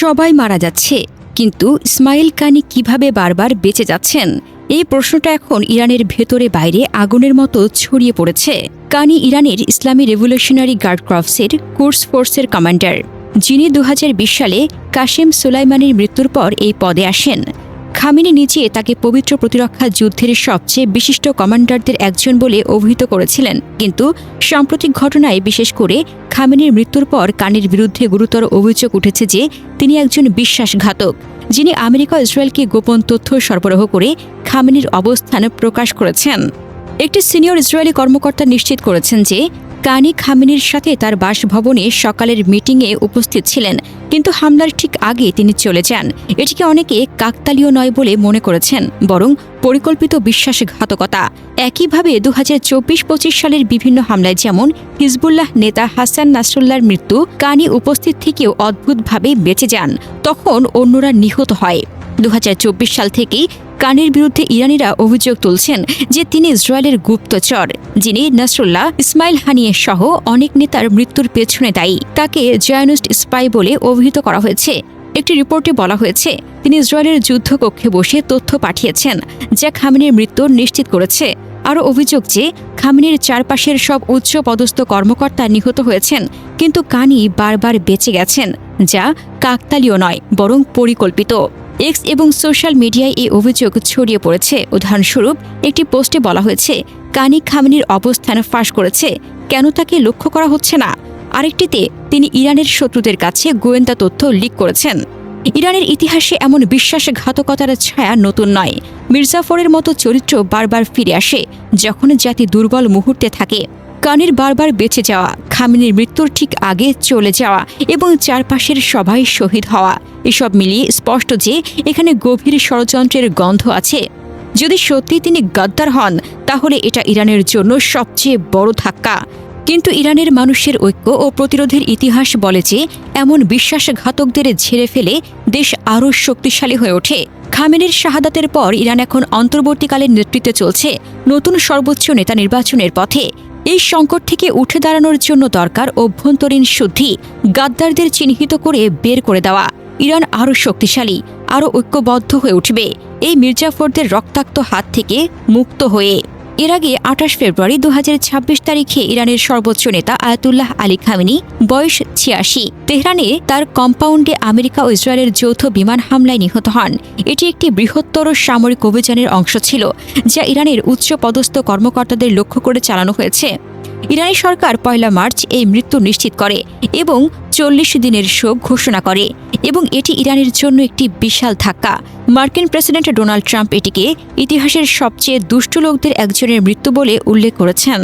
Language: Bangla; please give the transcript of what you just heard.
সবাই মারা যাচ্ছে, কিন্তু ইসমাইল কানি কিভাবে বারবার বেঁচে যাচ্ছেন? এই প্রশ্নটা এখন ইরানের ভেতরে বাইরে আগুনের মতো ছড়িয়ে পড়েছে। কানি ইরানের ইসলামী রেভলিউশনারি গার্ড ক্রপসের কোর্স ফোর্সের কমান্ডার, যিনি 2020 সালে কাশেম সুলাইমানির মৃত্যুর পর এই পদে আসেন। খামেনি নিজে তাকে পবিত্র প্রতিরক্ষা যুদ্ধের সবচেয়ে বিশিষ্ট কমান্ডারদের একজন বলে অভিহিত করেছিলেন, কিন্তু সাম্প্রতিক ঘটনায় বিশেষ করে খামেনির মৃত্যুর পর কানির বিরুদ্ধে গুরুতর অভিযোগ উঠেছে যে তিনি একজন বিশ্বাসঘাতক, যিনি আমেরিকা ইসরায়েলকে গোপন তথ্য সরবরাহ করে খামেনির অবস্থান প্রকাশ করেছেন। একটি সিনিয়র ইসরায়েলি কর্মকর্তা নিশ্চিত করেছেন যে কানি খামেনির সাথে তার বাসভবনে সকালের মিটিংয়ে উপস্থিত ছিলেন, কিন্তু হামলার ঠিক আগে তিনি চলে যান। এটিকে অনেকে কাকতালীয় নয় বলে মনে করেছেন, বরং পরিকল্পিত বিশ্বাসঘাতকতা। একইভাবে 2024-25 সালের বিভিন্ন হামলায় যেমন হিজবুল্লাহ নেতা হাসান নাসরুল্লাহর মৃত্যু, কানি উপস্থিত থেকেও অদ্ভুতভাবে বেঁচে যান, তখন অন্যরা নিহত হয়। 2024 সাল থেকেই কানির বিরুদ্ধে ইরানিরা অভিযোগ তুলছেন যে তিনি ইসরায়েলের গুপ্তচর, যিনি নাসরুল্লাহ, ইসমাইল হানিয়ে সহ অনেক নেতার মৃত্যুর পেছনে দায়ী। তাকে জায়নিস্ট স্পাই বলে অভিহিত করা হয়েছে। একটি রিপোর্টে বলা হয়েছে তিনি ইসরায়েলের যুদ্ধকক্ষে বসে তথ্য পাঠিয়েছেন, যা খামেনির মৃত্যু নিশ্চিত করেছে। আরও অভিযোগ যে খামেনির চারপাশের সব উচ্চ পদস্থ কর্মকর্তা নিহত হয়েছেন, কিন্তু কানি বারবার বেঁচে গেছেন, যা কাকতালীয় নয় বরং পরিকল্পিত। এক্স এবং সোশ্যাল মিডিয়ায় এই অভিযোগ ছড়িয়ে পড়েছে। উদাহরণস্বরূপ, একটি পোস্টে বলা হয়েছে কানি খামেনির অবস্থান ফাঁস করেছে, কেন তাকে লক্ষ্য করা হচ্ছে না। আরেকটিতে তিনি ইরানের শত্রুদের কাছে গোয়েন্দা তথ্য লিক করেছেন। ইরানের ইতিহাসে এমন বিশ্বাসঘাতকতার ছায়া নতুন নয়। মির্জাফরের মতো চরিত্র বারবার ফিরে আসে যখন জাতি দুর্বল মুহূর্তে থাকে। কানির বারবার বেঁচে যাওয়া, খামেনির মৃত্যুর ঠিক আগে চলে যাওয়া এবং চারপাশের সবাই শহীদ হওয়া, এসব মিলিয়ে স্পষ্ট যে এখানে গভীর ষড়যন্ত্রের গন্ধ আছে। যদি সত্যি তিনি গাদ্দার হন, তাহলে এটা ইরানের জন্য সবচেয়ে বড় ধাক্কা। কিন্তু ইরানের মানুষের ঐক্য ও প্রতিরোধের ইতিহাস বলে যে এমন বিশ্বাসঘাতকদের ঝেড়ে ফেলে দেশ আরও শক্তিশালী হয়ে ওঠে। খামেনির শাহাদাতের পর ইরান এখন অন্তর্বর্তীকালীন নেতৃত্বে চলছে নতুন সর্বোচ্চ নেতা নির্বাচনের পথে। এই সংকট থেকে উঠে দাঁড়ানোর জন্য দরকার অভ্যন্তরীণ শুদ্ধি, গাদ্দারদের চিহ্নিত করে বের করে দেওয়া। ইরান আরও শক্তিশালী, আরও ঐক্যবদ্ধ হয়ে উঠবে এই মির্জাফরদের রক্তাক্ত হাত থেকে মুক্ত হয়ে। এর আগে 28 ফেব্রুয়ারি 2026 তারিখে ইরানের সর্বোচ্চ নেতা আয়াতুল্লাহ আলী খামেনি, বয়স 86, তেহরানে তার কম্পাউন্ডে আমেরিকা ও ইসরায়েলের যৌথ বিমান হামলায় নিহত হন। এটি একটি বৃহত্তর সামরিক অভিযানের অংশ ছিল, যা ইরানের উচ্চ পদস্থ কর্মকর্তাদের লক্ষ্য করে চালানো হয়েছে। ইরানি সরকার 1 মার্চ এই মৃত্যু নিশ্চিত করে এবং 40 দিনের শোক ঘোষণা করে, এবং এটি ইরানের জন্য একটি বিশাল ধাক্কা। মার্কিন প্রেসিডেন্ট ডোনাল্ড ট্রাম্প এটিকে ইতিহাসের সবচেয়ে দুষ্ট লোকদের একজনের মৃত্যু বলে উল্লেখ করেছেন।